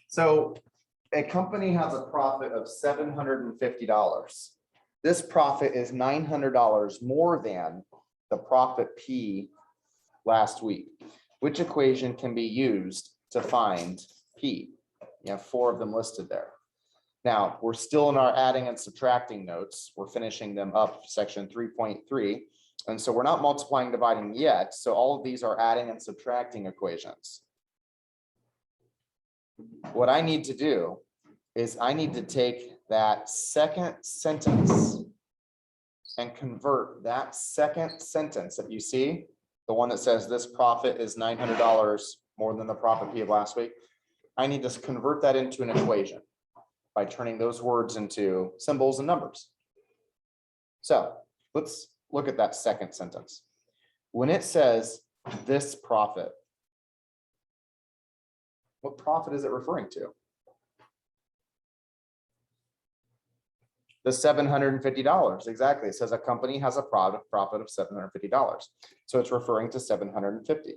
So a company has a profit of $750. This profit is $900 more than the profit P last week. Which equation can be used to find P? You have 4 of them listed there. Now, we're still in our adding and subtracting notes. We're finishing them up, section 3.3. And so we're not multiplying, dividing yet. So all of these are adding and subtracting equations. What I need to do is I need to take that second sentence and convert that second sentence that you see, the one that says this profit is $900 more than the profit P of last week. I need to convert that into an equation by turning those words into symbols and numbers. So let's look at that second sentence. When it says this profit, what profit is it referring to? The $750, exactly. It says a company has a profit of $750. So it's referring to 750.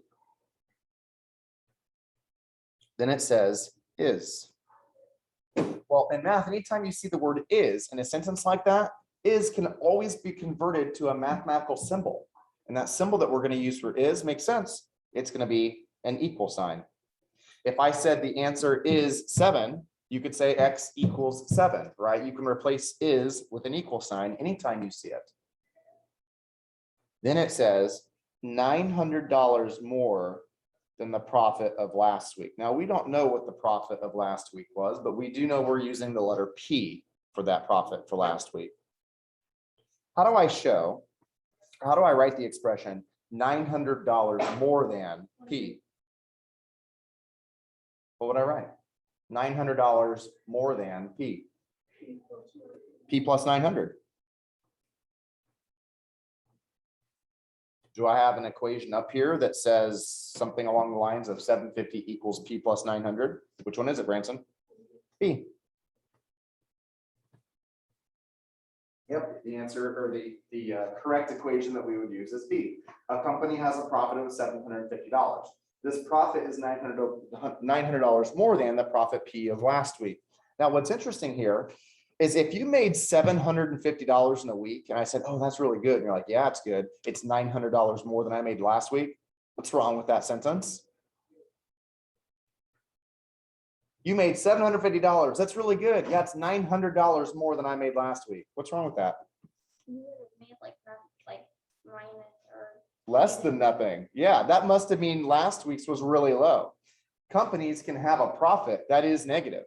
Then it says is. Well, in math, anytime you see the word is in a sentence like that, is can always be converted to a mathematical symbol. And that symbol that we're going to use for is makes sense. It's going to be an equal sign. If I said the answer is 7, you could say X equals 7, right? You can replace is with an equal sign anytime you see it. Then it says $900 more than the profit of last week. Now, we don't know what the profit of last week was, but we do know we're using the letter P for that profit for last week. How do I write the expression $900 more than P? What would I write? $900 more than P. P plus 900. Do I have an equation up here that says something along the lines of 750 equals P plus 900? Which one is it, Branson? P. Yep, the answer or the correct equation that we would use is B. A company has a profit of $750. This profit is $900 more than the profit P of last week. Now, what's interesting here is if you made $750 in a week and I said, oh, that's really good. And you're like, yeah, it's good. It's $900 more than I made last week. What's wrong with that sentence? You made $750. That's really good. Yeah, it's $900 more than I made last week. What's wrong with that? You made like minus or less than nothing. Yeah, that must have mean last week's was really low. Companies can have a profit that is negative.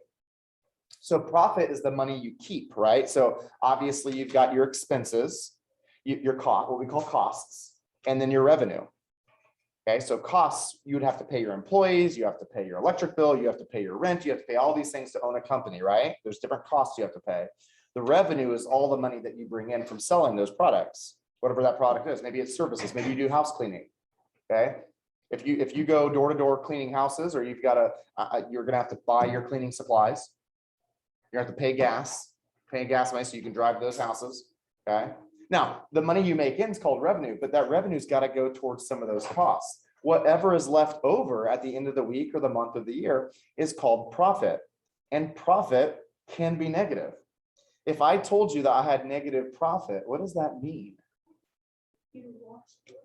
So profit is the money you keep, right? So obviously you've got your expenses, your cost, what we call costs, and then your revenue. Okay, so costs, you would have to pay your employees, you have to pay your electric bill, you have to pay your rent, you have to pay all these things to own a company, right? There's different costs you have to pay. The revenue is all the money that you bring in from selling those products, whatever that product is. Maybe it's services, maybe you do house cleaning. Okay, if you go door to door cleaning houses, or you've got you're gonna have to buy your cleaning supplies. You have to pay gas money so you can drive those houses. Okay. Now, the money you make in is called revenue, but that revenue's got to go towards some of those costs. Whatever is left over at the end of the week or the month of the year is called profit. And profit can be negative. If I told you that I had negative profit, what does that mean?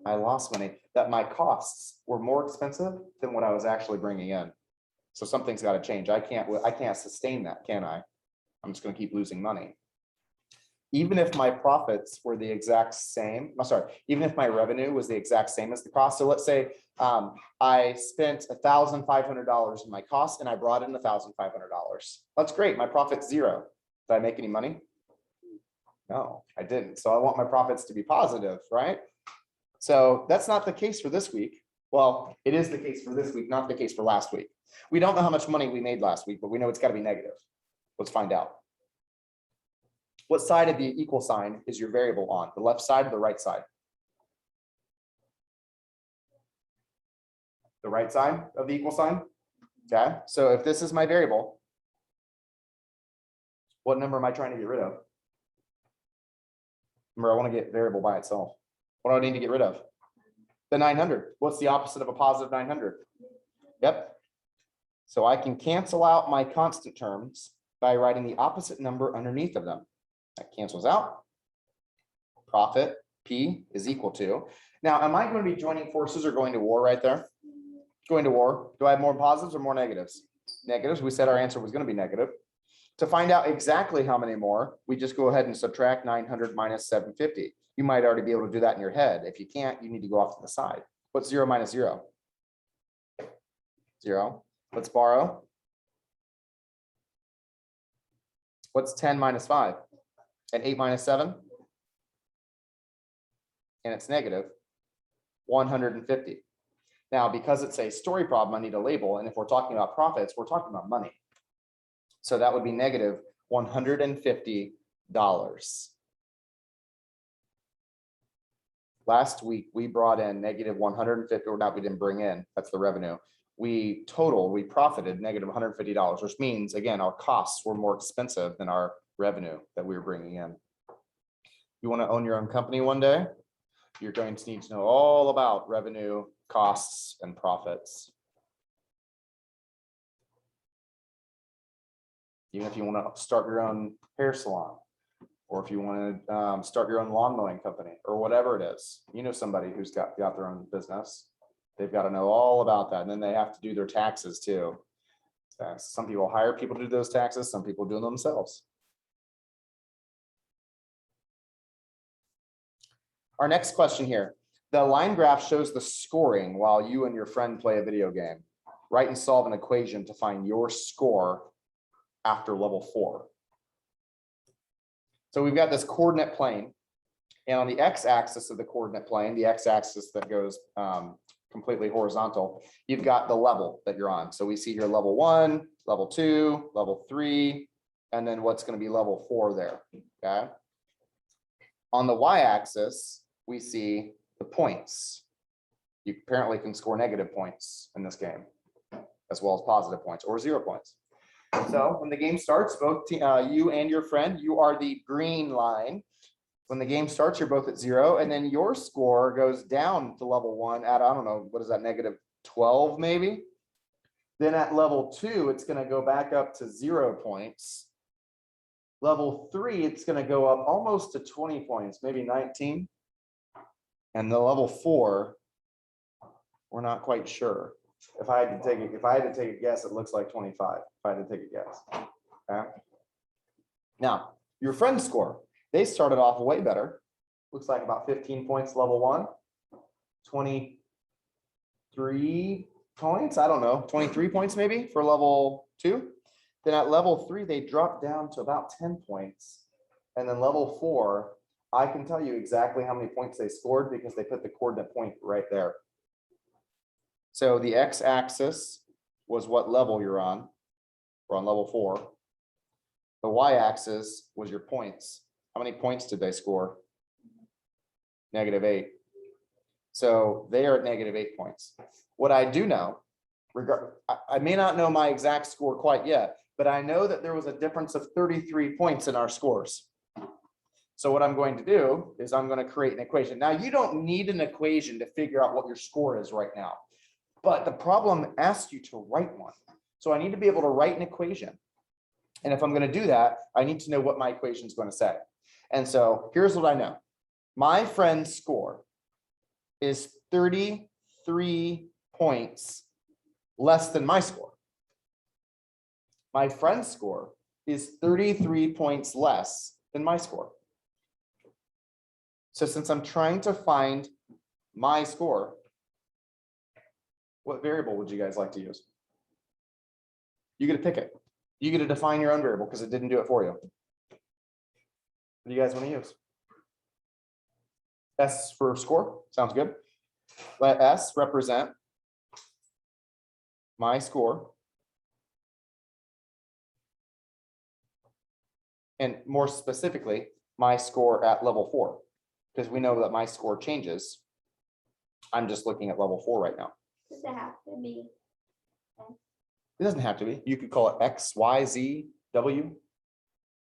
I lost money, that my costs were more expensive than what I was actually bringing in. So something's got to change. I can't sustain that, can I? I'm just going to keep losing money. Even if my profits were the exact same, even if my revenue was the exact same as the cost. So let's say I spent $1,500 in my cost and I brought in $1,500. That's great. My profit's zero. Did I make any money? No, I didn't. So I want my profits to be positive, right? So that's not the case for this week. Well, it is the case for this week, not the case for last week. We don't know how much money we made last week, but we know it's got to be negative. Let's find out. What side of the equal sign is your variable on? The left side or the right side? The right side of the equal sign? Okay, so if this is my variable, what number am I trying to get rid of? Remember, I want to get variable by itself. What do I need to get rid of? The 900. What's the opposite of a positive 900? Yep. So I can cancel out my constant terms by writing the opposite number underneath of them. That cancels out. Profit P is equal to. Now, am I going to be joining forces or going to war right there? Going to war. Do I have more positives or more negatives? Negatives. We said our answer was going to be negative. To find out exactly how many more, we just go ahead and subtract 900 minus 750. You might already be able to do that in your head. If you can't, you need to go off to the side. What's 0 minus 0? 0. Let's borrow. What's 10 minus 5? And 8 minus 7? And it's negative 150. Now, because it's a story problem, I need a label. And if we're talking about profits, we're talking about money. So that would be negative $150. Last week, we brought in negative 150, or not, we didn't bring in, that's the revenue. We profited negative $150, which means, again, our costs were more expensive than our revenue that we were bringing in. You want to own your own company one day? You're going to need to know all about revenue, costs, and profits. Even if you want to start your own hair salon, or if you want to start your own lawn mowing company, or whatever it is, you know somebody who's got their own business. They've got to know all about that. And then they have to do their taxes too. Some people hire people to do those taxes. Some people do them themselves. Our next question here. The line graph shows the scoring while you and your friend play a video game. Write and solve an equation to find your score after level 4. So we've got this coordinate plane. And on the x-axis of the coordinate plane, the x-axis that goes completely horizontal, you've got the level that you're on. So we see here level 1, level 2, level 3, and then what's going to be level 4 there. Okay. On the y-axis, we see the points. You apparently can score negative points in this game, as well as positive points or 0 points. So when the game starts, both you and your friend, you are the green line. When the game starts, you're both at 0, and then your score goes down to level 1 at, I don't know, what is that, negative 12 maybe? Then at level 2, it's going to go back up to 0 points. Level 3, it's going to go up almost to 20 points, maybe 19. And the level 4, we're not quite sure. If I had to take a guess, it looks like 25. If I had to take a guess. Okay. Now, your friend's score, they started off way better. Looks like about 15 points level 1, 23 points, I don't know, 23 points maybe for level 2. Then at level 3, they dropped down to about 10 points. And then level 4, I can tell you exactly how many points they scored because they put the coordinate point right there. So the x-axis was what level you're on. We're on level 4. The y-axis was your points. How many points did they score? -8. So they are at -8 points. What I do know, I may not know my exact score quite yet, but I know that there was a difference of 33 points in our scores. So what I'm going to do is I'm going to create an equation. Now, you don't need an equation to figure out what your score is right now, but the problem asks you to write one. So I need to be able to write an equation. And if I'm going to do that, I need to know what my equation is going to say. And so here's what I know. My friend's score is 33 points less than my score. My friend's score is 33 points less than my score. So since I'm trying to find my score, what variable would you guys like to use? You get to pick it. You get to define your own variable because it didn't do it for you. What do you guys want to use? S for score. Sounds good. Let S represent my score. And more specifically, my score at level 4. Because we know that my score changes. I'm just looking at level 4 right now. Does it have to be? It doesn't have to be. You could call it X, Y, Z, W,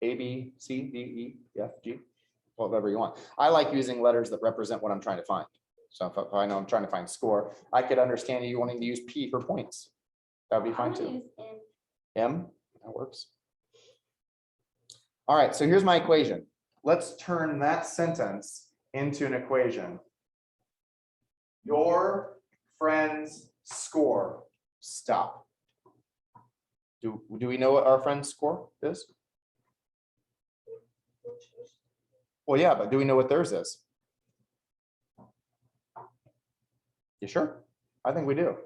A, B, C, D, E, F, G, whatever you want. I like using letters that represent what I'm trying to find. So if I know I'm trying to find score, I could understand you wanting to use P for points. That would be fine I'm gonna too. use in. M, that works. All right, so here's my equation. Let's turn that sentence into an equation. Your friend's score. Stop. Do we know what our friend's score is? Well, yeah, but do we know what theirs is? You sure? I think we do.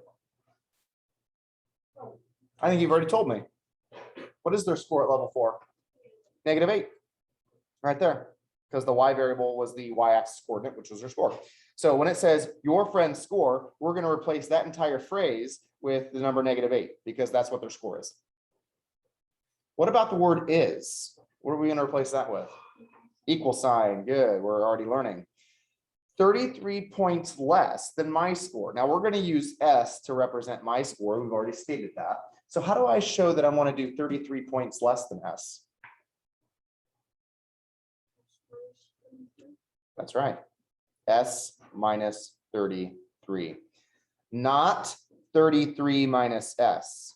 I think you've already told me. What is their score at level 4? -8. Right there. Because the y variable was the y-axis coordinate, which was their score. So when it says your friend's score, we're going to replace that entire phrase with the number -8 because that's what their score is. What about the word is? What are we going to replace that with? Equal sign. Good. We're already learning. 33 points less than my score. Now we're going to use S to represent my score. We've already stated that. So how do I show that I want to do 33 points less than S? That's right. S minus 33. Not 33 minus S.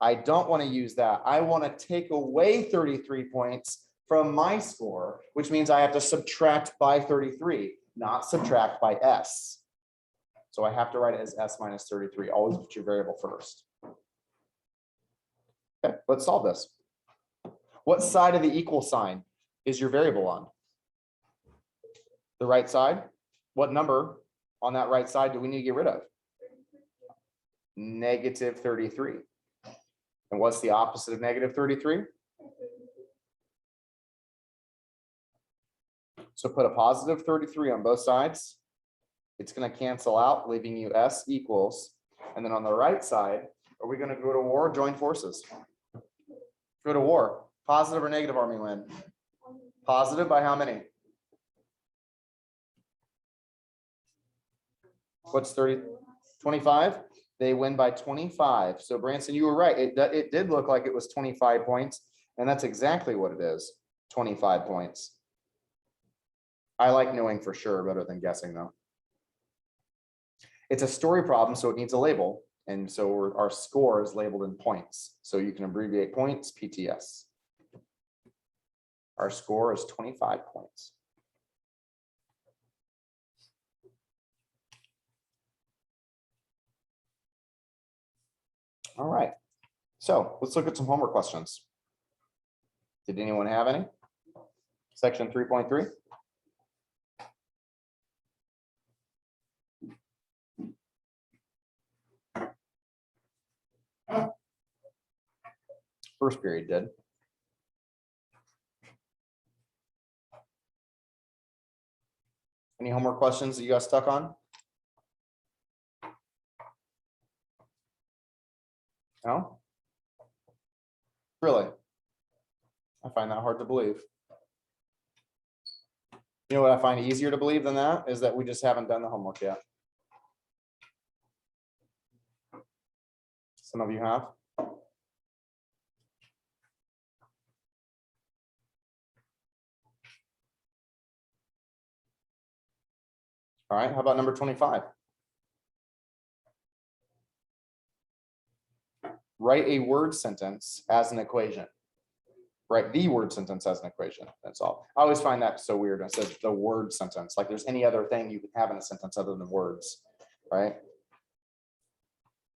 I don't want to use that. I want to take away 33 points from my score, which means I have to subtract by 33, not subtract by S. So I have to write it as S minus 33. Always put your variable first. Okay, let's solve this. What side of the equal sign is your variable on? The right side? What number on that right side do we need to get rid of? -33. And what's the opposite of -33? So put a positive 33 on both sides. It's going to cancel out, leaving you S equals. And then on the right side, are we going to go to war or join forces? Go to war. Positive or negative army win? Positive by how many? What's 30? 25? They win by 25. So Branson, you were right. It did look like it was 25 points. And that's exactly what it is. 25 points. I like knowing for sure better than guessing though. It's a story problem, so it needs a label. And so our score is labeled in points. So you can abbreviate points, PTS. Our score is 25 points. All right. So let's look at some homework questions. Did anyone have any? Section 3.3. First period did. Any homework questions that you got stuck on? No? Really? I find that hard to believe. You know what I find easier to believe than that is that we just haven't done the homework yet. Some of you have. All right, how about number 25? Write a word sentence as an equation. Write the word sentence as an equation. That's all. I always find that so weird. It says the word sentence, like there's any other thing you could have in a sentence other than words, right?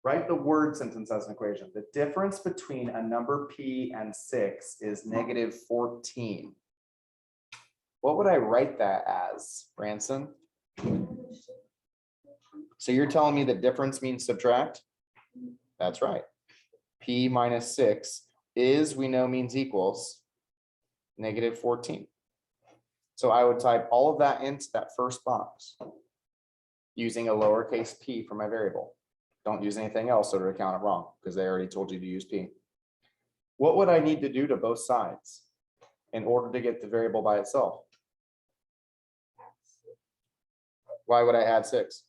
Write the word sentence as an equation. The difference between a number P and 6 is -14. What would I write that as, Branson? So you're telling me the difference means subtract? That's right. P minus 6 is, we know, means equals -14. So I would type all of that into that first box using a lowercase p for my variable. Don't use anything else so to count it wrong because they already told you to use p. What would I need to do to both sides in order to get the variable by itself? Why would I add 6?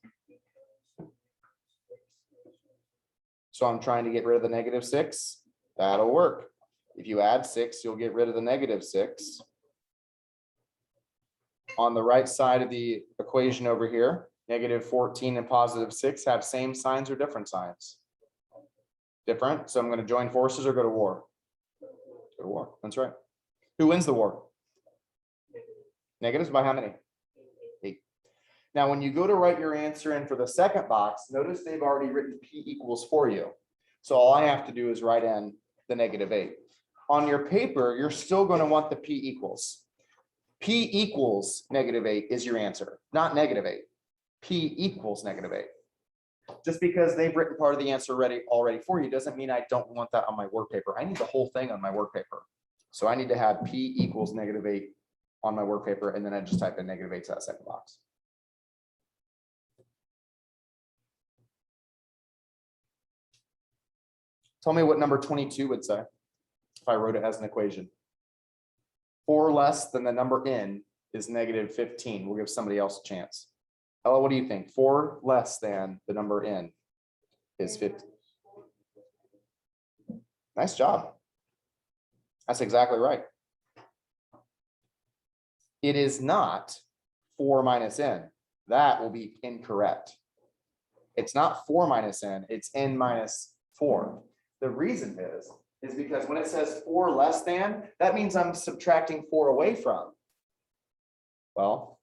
So I'm trying to get rid of the -6. That'll work. If you add 6, you'll get rid of the -6. On the right side of the equation over here, -14 and +6 have same signs or different signs? Different. So I'm going to join forces or go to war. Go to war. That's right. Who wins the war? Negatives by how many? 8. Now, when you go to write your answer in for the second box, notice they've already written P equals for you. So all I have to do is write in the -8. On your paper, you're still going to want the P equals. P equals -8 is your answer, not -8. P equals -8. Just because they've written part of the answer already for you doesn't mean I don't want that on my work paper. I need the whole thing on my work paper. So I need to have P equals -8 on my work paper, and then I just type in -8 to that second box. Tell me what number 22 would say if I wrote it as an equation. 4 less than the number n is -15. We'll give somebody else a chance. Ella, what do you think? 4 less than the number n is 15. Nice job. That's exactly right. It is not 4 minus n. That will be incorrect. It's not 4 minus n, it's n minus 4. The reason is because when it says 4 less than, that means I'm subtracting 4 away from. Well,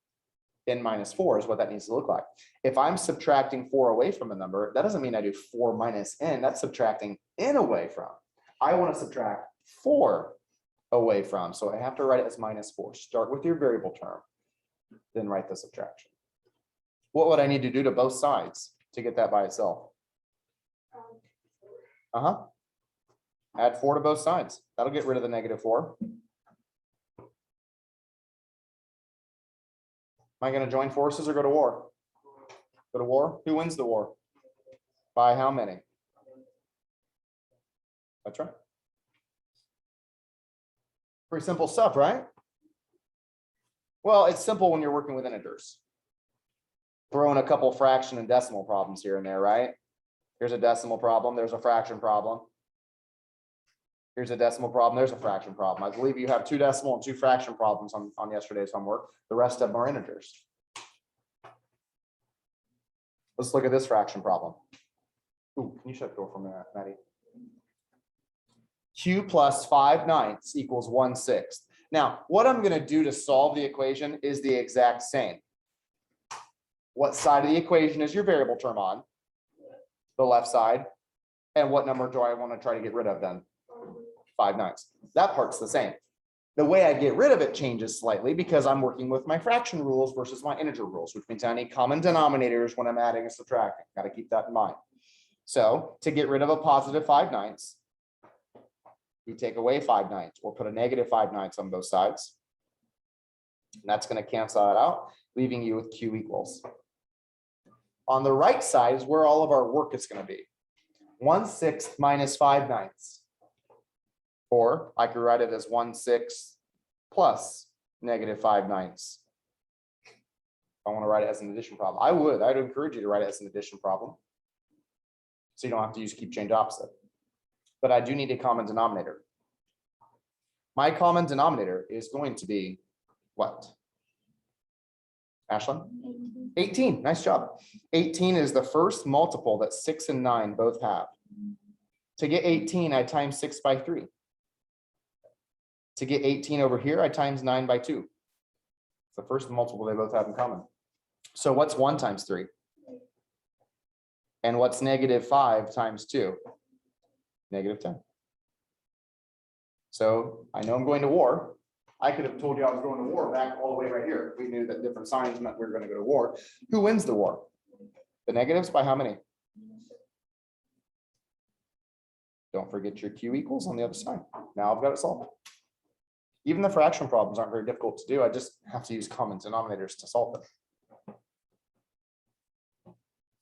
n minus 4 is what that needs to look like. If I'm subtracting 4 away from a number, that doesn't mean I do 4 minus n, that's subtracting n away from. I want to subtract 4 away from, so I have to write it as -4. Start with your variable term, then write the subtraction. What would I need to do to both sides to get that by itself? Add 4 to both sides. That'll get rid of the -4. Am I going to join forces or go to war? Go to war? Who wins the war? By how many? That's right. Pretty simple stuff, right? Well, it's simple when you're working with integers. Throw in a couple fraction and decimal problems here and there, right? Here's a decimal problem. There's a fraction problem. Here's a decimal problem. There's a fraction problem. I believe you have 2 decimal and 2 fraction problems on yesterday's homework. The rest of them are integers. Let's look at this fraction problem. Ooh, can you shut the door for a minute, Maddie? Q plus 5/9 equals 1/6. Now, what I'm going to do to solve the equation is the exact same. What side of the equation is your variable term on? The left side. And what number do I want to try to get rid of then? 5/9. That part's the same. The way I get rid of it changes slightly because I'm working with my fraction rules versus my integer rules, which means I need common denominators when I'm adding and subtracting. Got to keep that in mind. So to get rid of a positive 5/9, we take away 5/9 or put a -5/9 on both sides. And that's going to cancel that out, leaving you with Q equals. On the right side is where all of our work is going to be. 1/6 minus 5/9. Or I could write it as 1/6 plus -5/9. I want to write it as an addition problem. I'd encourage you to write it as an addition problem. So you don't have to use keep change opposite. But I do need a common denominator. My common denominator is going to be what? Ashlyn? 18. Nice job. 18 is the first multiple that 6 and 9 both have. To get 18, I times 6 by 3. To get 18 over here, I times 9 by 2. It's the first multiple they both have in common. So what's 1 times 3? And what's -5 times 2? -10. So I know I'm going to war. I could have told you I was going to war back all the way right here. We knew that different signs meant we were going to go to war. Who wins the war? The negatives by how many? Don't forget your Q equals on the other side. Now I've got it solved. Even the fraction problems aren't very difficult to do. I just have to use common denominators to solve them.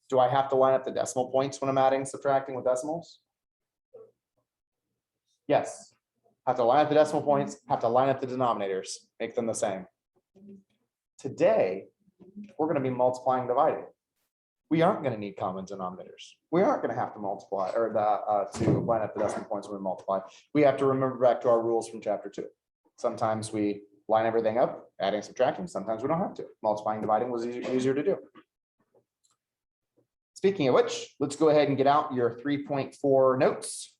Do I have to line up the decimal points when I'm adding, subtracting with decimals? Yes. Have to line up the decimal points, have to line up the denominators, make them the same. Today, we're going to be multiplying, dividing. We aren't going to need common denominators. We aren't going to have to multiply or to line up the decimal points when we multiply. We have to remember back to our rules from chapter 2. Sometimes we line everything up, adding, subtracting. Sometimes we don't have to. Multiplying, dividing was easier to do. Speaking of which, let's go ahead and get out your 3.4 notes.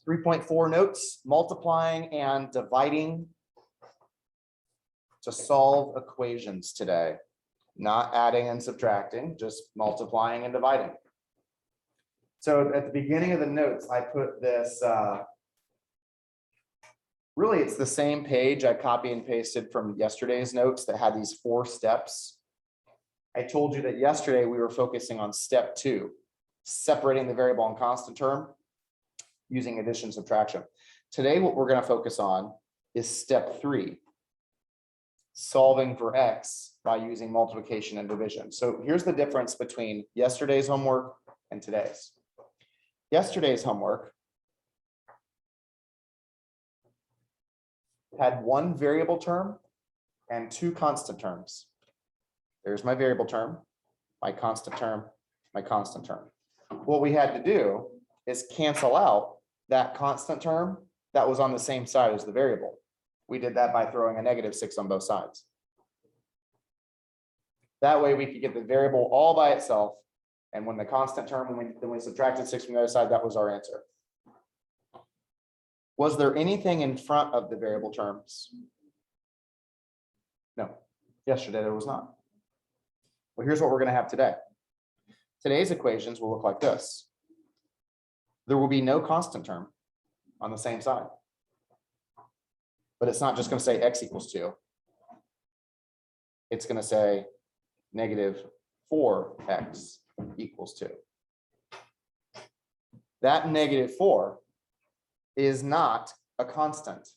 Notes, multiplying and dividing to solve equations today. Not adding and subtracting, just multiplying and dividing. So at the beginning of the notes, I put this, really it's the same page I copy and pasted from yesterday's notes that had these 4 steps. I told you that yesterday we were focusing on step 2, separating the variable and constant term using addition, subtraction. Today, what we're going to focus on is step 3, solving for x by using multiplication and division. So here's the difference between yesterday's homework and today's. Yesterday's homework had 1 variable term and 2 constant terms. There's my variable term, my constant term, my constant term. What we had to do is cancel out that constant term that was on the same side as the variable. We did that by throwing a -6 on both sides. That way we could get the variable all by itself. And when the constant term, when we subtracted 6 from the other side, that was our answer. Was there anything in front of the variable terms? No, yesterday there was not. Well, here's what we're going to have today. Today's equations will look like this. There will be no constant term on the same side. But it's not just going to say x equals 2. It's going to say -4x equals 2. That -4 is not a constant.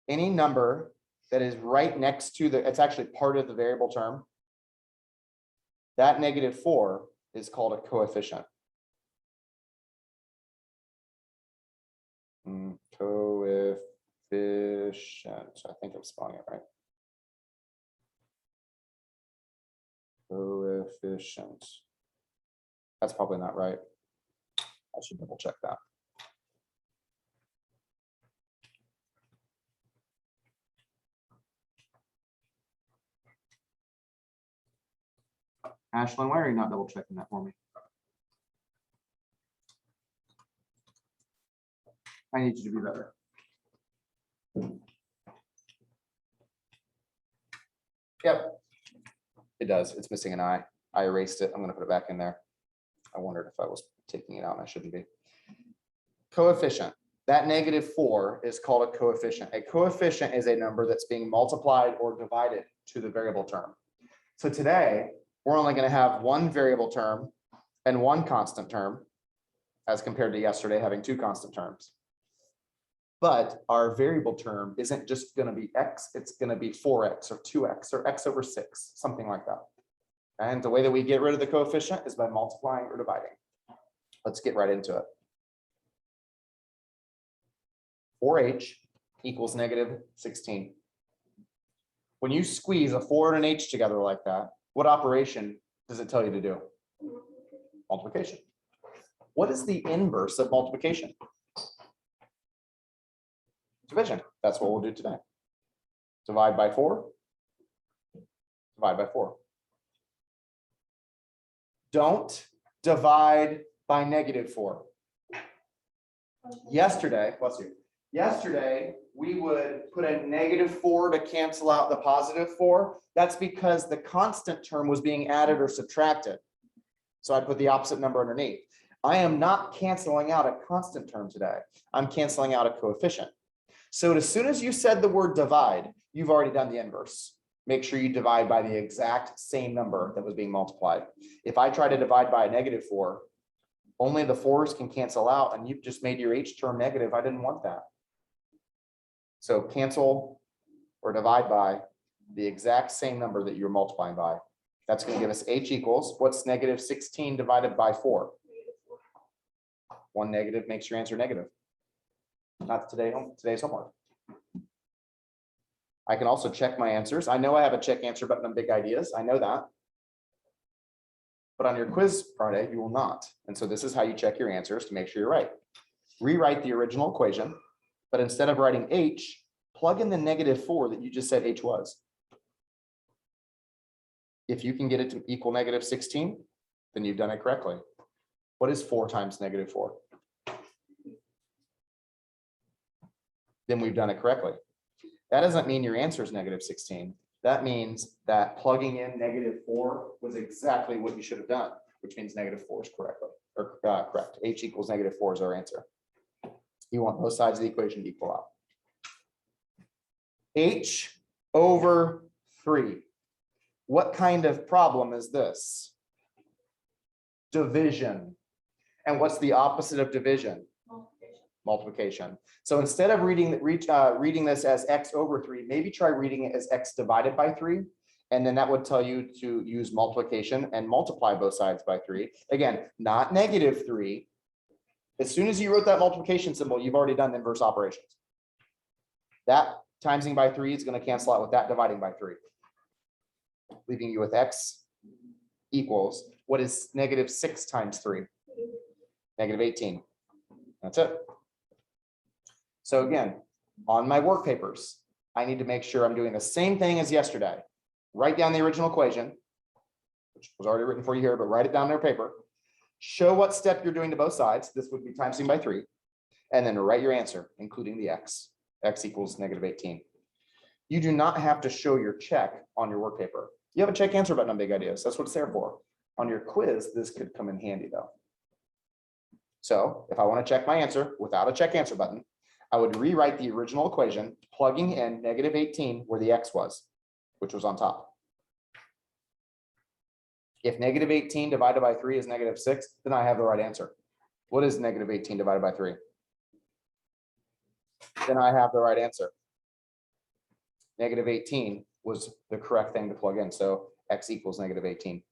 Any number that is right next to it's actually part of the variable term. That -4 is called a coefficient. Coefficient. I think I'm spelling it right. Coefficient. That's probably not right. I should double check that. Ashlyn, why are you not double checking that for me? I need you to be better. Yep, it does. It's missing an I. I erased it. I'm going to put it back in there. I wondered if I was taking it out and I shouldn't be. Coefficient. That -4 is called a coefficient. A coefficient is a number that's being multiplied or divided to the variable term. So today, we're only going to have 1 variable term and 1 constant term as compared to yesterday having 2 constant terms. But our variable term isn't just going to be x, it's going to be 4x or 2x or x over 6, something like that. And the way that we get rid of the coefficient is by multiplying or dividing. Let's get right into it. 4h equals -16. When you squeeze a 4 and an h together like that, what operation does it tell you to do? Multiplication. What is the inverse of multiplication? Division. That's what we'll do today. Divide by 4. Divide by 4. Don't divide by -4. Yesterday, bless you. Yesterday, we would put a -4 to cancel out the +4. That's because the constant term was being added or subtracted. So I put the opposite number underneath. I am not canceling out a constant term today. I'm canceling out a coefficient. So as soon as you said the word divide, you've already done the inverse. Make sure you divide by the exact same number that was being multiplied. If I try to divide by a -4, only the 4s can cancel out and you've just made your h term negative. I didn't want that. So cancel or divide by the exact same number that you're multiplying by. That's going to give us h equals, what's -16 divided by 4? 1 negative makes your answer negative. Not today's homework. I can also check my answers. I know I have a check answer button on big ideas. I know that. But on your quiz Friday, you will not. And so this is how you check your answers to make sure you're right. Rewrite the original equation, but instead of writing h, plug in the -4 that you just said H was. If you can get it to equal -16, then you've done it correctly. What is 4 times -4? Then we've done it correctly. That doesn't mean your answer is -16. That means that plugging in -4 was exactly what you should have done, which means -4 is correctly or correct. H equals -4 is our answer. You want both sides of the equation to equal out. H over 3. What kind of problem is this? Division. And what's the opposite of division? Multiplication. So instead of reading this as x over 3, maybe try reading it as x divided by 3. And then that would tell you to use multiplication and multiply both sides by 3. Again, not -3. As soon as you wrote that multiplication symbol, you've already done the inverse operations. That timesing by 3 is going to cancel out with that dividing by 3. Leaving you with x equals, what is -6 times 3? -18. That's it. So again, on my work papers, I need to make sure I'm doing the same thing as yesterday. Write down the original equation, which was already written for you here, but write it down on your paper. Show what step you're doing to both sides. This would be timesing by 3. And then write your answer, including the x. X equals -18. You do not have to show your check on your work paper. You have a check answer button on Big Ideas. That's what it's there for. On your quiz, this could come in handy though. So if I want to check my answer without a check answer button, I would rewrite the original equation, plugging in -18 where the x was, which was on top. If -18 divided by 3 is -6, then I have the right answer. What is -18 divided by 3? Then I have the right answer. -18 was the correct thing to plug in. So x equals -18.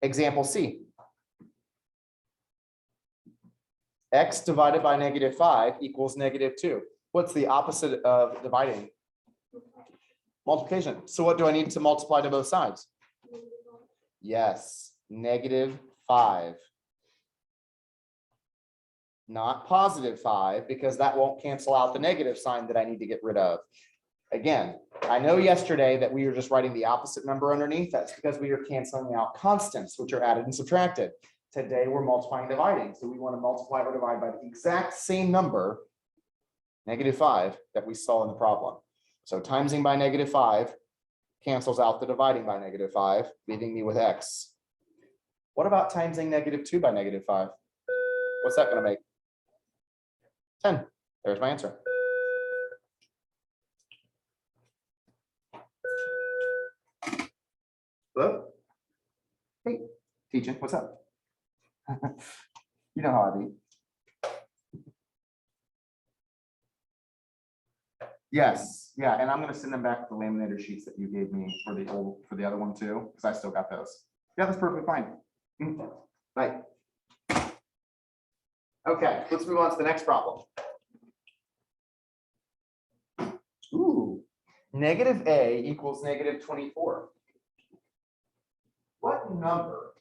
Example C. X divided by -5 equals -2. What's the opposite of dividing? Multiplication. So what do I need to multiply to both sides? Yes, -5. Not +5, because that won't cancel out the negative sign that I need to get rid of. Again, I know yesterday that we were just writing the opposite number underneath. That's because we are canceling out constants, which are added and subtracted. Today, we're multiplying and dividing. So we want to multiply or divide by the exact same number, -5, that we saw in the problem. So timesing by -5 cancels out the dividing by -5, leaving me with x. What about timesing -2 by -5? What's that going to make? 10. There's my answer. Hello? Hey, teaching, what's up? You know how I be. Yes, yeah, and I'm gonna send them back the laminator sheets that you gave me for the other one too, because I still got those. Yeah, that's perfectly fine. Right. Okay, let's move on to the next problem. Ooh, -a equals -24. What number?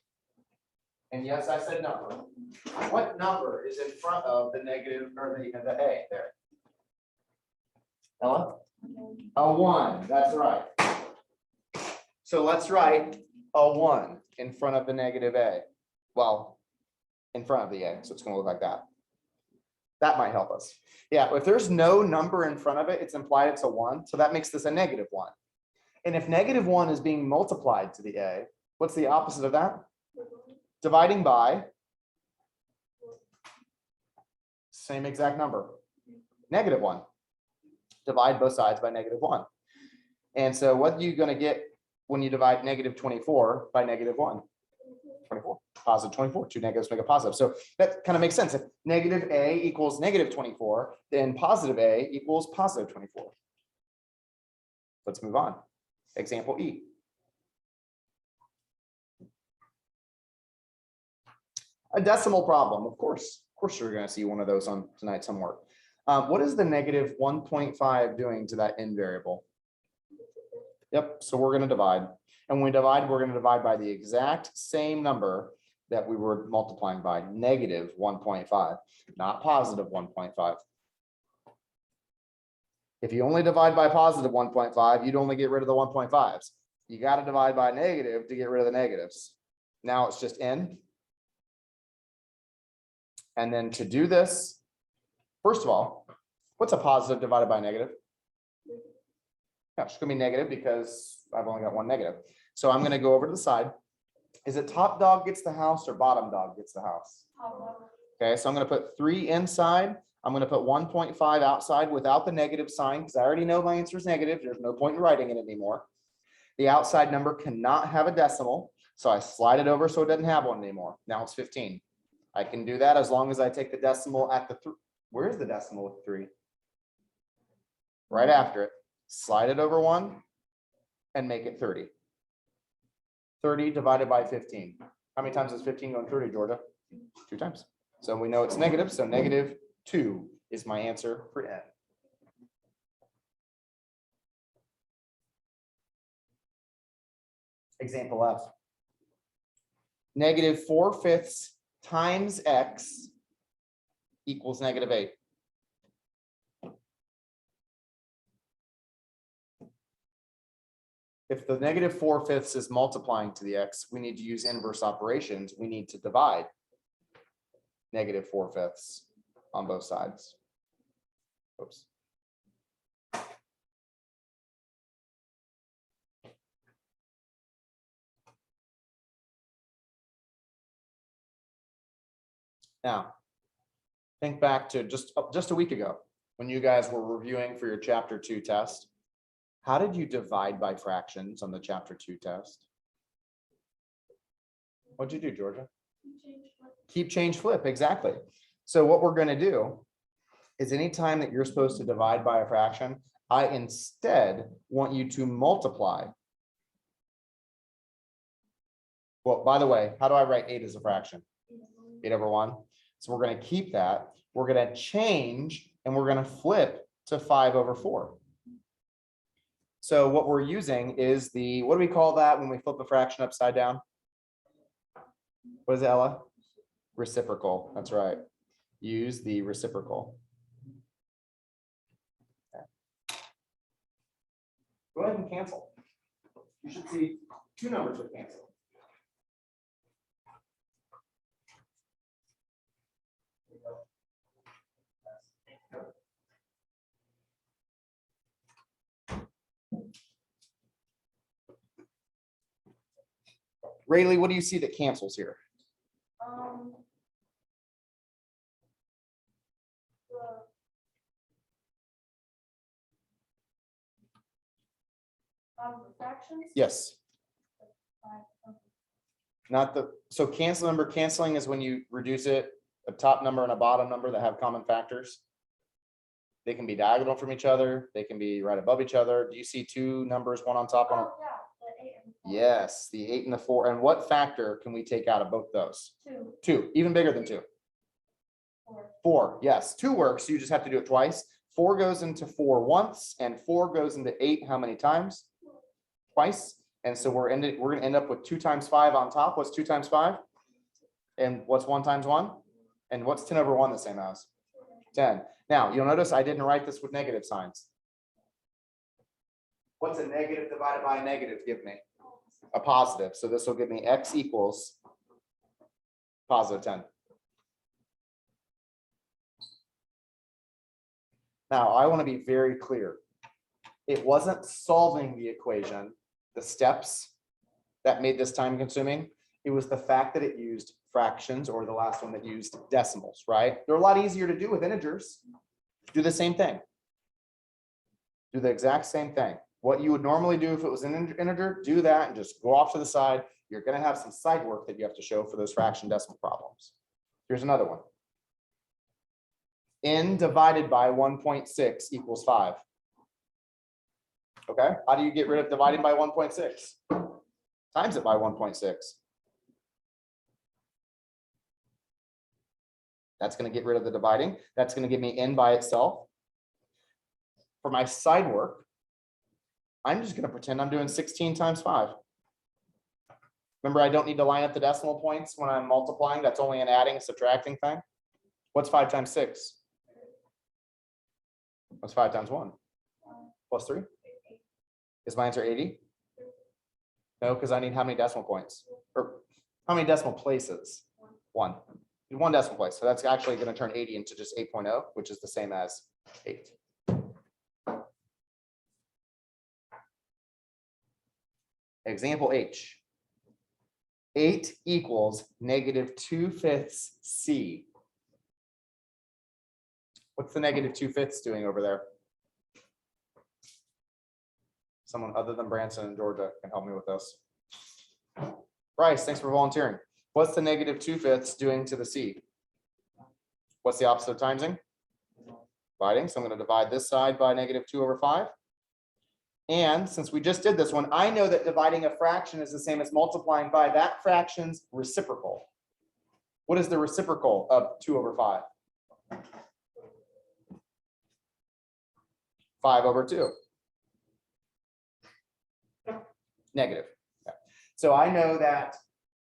And yes, I said number. What number is in front of the negative or the a there? Ella? A 1, that's right. So let's write a 1 in front of the -a. Well, in front of the a, so it's going to look like that. That might help us. Yeah, if there's no number in front of it, it's implied it's a 1. So that makes this a -1. And if -1 is being multiplied to the a, what's the opposite of that? Dividing by same exact number, -1. Divide both sides by -1. And so what are you going to get when you divide -24 by -1? 24, +24, 2 negatives make a positive. So that kind of makes sense. If -a equals -24, then +a equals +24. Let's move on. Example E. A decimal problem, of course you're going to see one of those on tonight's homework. What is the -1.5 doing to that n variable? Yep, so we're going to divide. And when we divide, we're going to divide by the exact same number that we were multiplying by, -1.5, not +1.5. If you only divide by positive 1.5, you'd only get rid of the 1.5s. You got to divide by negative to get rid of the negatives. Now it's just n. And then to do this, first of all, what's a positive divided by negative? Yeah, it's going to be negative because I've only got one negative. So I'm going to go over to the side. Is it top dog gets the house or bottom dog gets the house? Okay, so I'm going to put 3 inside. I'm going to put 1.5 outside without the negative sign because I already know my answer is negative. There's no point in writing it anymore. The outside number cannot have a decimal, so I slide it over so it doesn't have one anymore. Now it's 15. I can do that as long as I take the decimal at the where's the decimal with 3? Right after it. Slide it over 1 and make it 30. 30 divided by 15. How many times is 15 going 30, Georgia? 2 times. So we know it's negative, so negative 2 is my answer for n. Example F. Negative 4/5 times x equals negative 8. If the negative 4/5 is multiplying to the x, we need to use inverse operations. We need to divide negative 4/5 on both sides. Oops. Now, think back to just a week ago when you guys were reviewing for your chapter 2 test. How did you divide by fractions on the chapter 2 test? What'd you do, Georgia? Keep, change, flip. Exactly. So what we're going to do is anytime that you're supposed to divide by a fraction, I instead want you to multiply. Well, by the way, how do I write 8 as a fraction? 8/1. So we're going to keep that. We're going to change and we're going to flip to 5/4. So what we're using is the, what do we call that when we flip a fraction upside down? What is it, Ella? Reciprocal. That's right. Use the reciprocal. Okay. Go ahead and cancel. You should see 2 numbers with cancel. Rayleigh, what do you see that cancels here? Fractions? Yes. Not the, so canceling is when you reduce it, a top number and a bottom number that have common factors. They can be diagonal from each other. They can be right above each other. Do you see 2 numbers, one on top, one on? Yeah, the 8 and 4. Yes, the 8 and the 4. And what factor can we take out of both those? 2. 2, even bigger than 2. 4. 4, yes, 2 works. You just have to do it twice. 4 goes into 4 once, and 4 goes into 8 how many times? Twice. And so we're going to end up with 2 times 5 on top. What's 2 times 5? And what's 1 times 1? And what's 10/1 the same as? 10. Now, you'll notice I didn't write this with negative signs. What's a negative divided by a negative give me? A positive. So this will give me x equals positive 10. Now, I want to be very clear. It wasn't solving the equation, the steps that made this time consuming. It was the fact that it used fractions, or the last one that used decimals, right? They're a lot easier to do with integers. Do the same thing. Do the exact same thing. What you would normally do if it was an integer, do that and just go off to the side. You're going to have some side work that you have to show for those fraction decimal problems. Here's another one. N divided by 1.6 equals 5. Okay, how do you get rid of dividing by 1.6? Times it by 1.6. That's going to get rid of the dividing. That's going to give me n by itself. For my side work, I'm just going to pretend I'm doing 16 times 5. Remember, I don't need to line up the decimal points when I'm multiplying. That's only an adding, subtracting thing. What's 5 times 6? What's 5 times 1? Plus 3? Is my answer 80? No, because I need how many decimal points? Or how many decimal places? 1. Need 1 decimal place. So that's actually going to turn 80 into just 8.0, which is the same as 8. Example H. 8 equals -2/5 C. What's the -2/5 doing over there? Someone other than Branson and Georgia can help me with this. Bryce, thanks for volunteering. What's the -2/5 doing to the C? What's the opposite of timesing? Dividing. So I'm going to divide this side by -2/5. And since we just did this one, I know that dividing a fraction is the same as multiplying by that fraction's reciprocal. What is the reciprocal of 2/5? 5/2. Negative. Okay. So I know that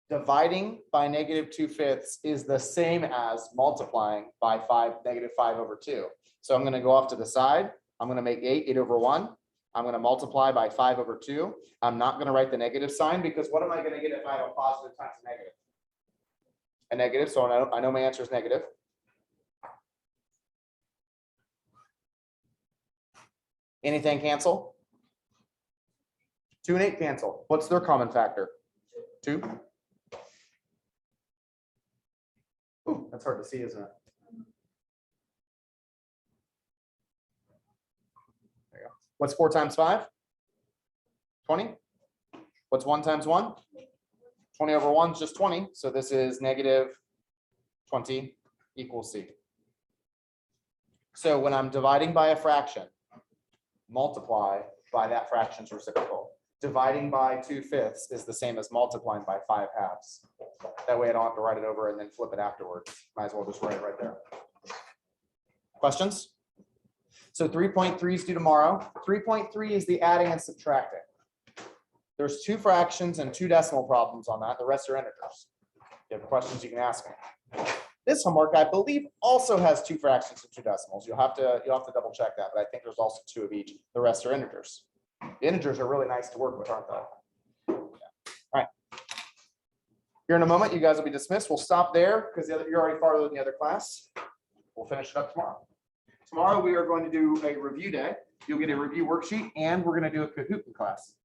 dividing by -2/5 is the same as multiplying by -5/2. So I'm going to go off to the side. I'm going to make 8/1. I'm going to multiply by 5/2. I'm not going to write the negative sign because what am I going to get if I have a positive times a negative? A negative, so I know my answer is negative. Anything cancel? 2 and 8 cancel. What's their common factor? 2. Ooh, that's hard to see, isn't it? There you go. What's 4 times 5? 20. What's 1 times 1? 20/1 is just 20. So this is -20 equals C. So when I'm dividing by a fraction, multiply by that fraction's reciprocal. Dividing by 2/5 is the same as multiplying by 5/2. That way I don't have to write it over and then flip it afterwards. Might as well just write it right there. Questions? So 3.3 is due tomorrow. 3.3 is the adding and subtracting. There's 2 fractions and 2 decimal problems on that. The rest are integers. If you have questions, you can ask me. This homework, I believe, also has 2 fractions and 2 decimals. You'll have to double check that, but I think there's also 2 of each. The rest are integers. The integers are really nice to work with, aren't they? Yeah. All right. Here in a moment, you guys will be dismissed. We'll stop there because you're already farther than the other class. We'll finish it up tomorrow. Tomorrow, we are going to do a review day. You'll get a review worksheet, and we're going to do a Kahoot class.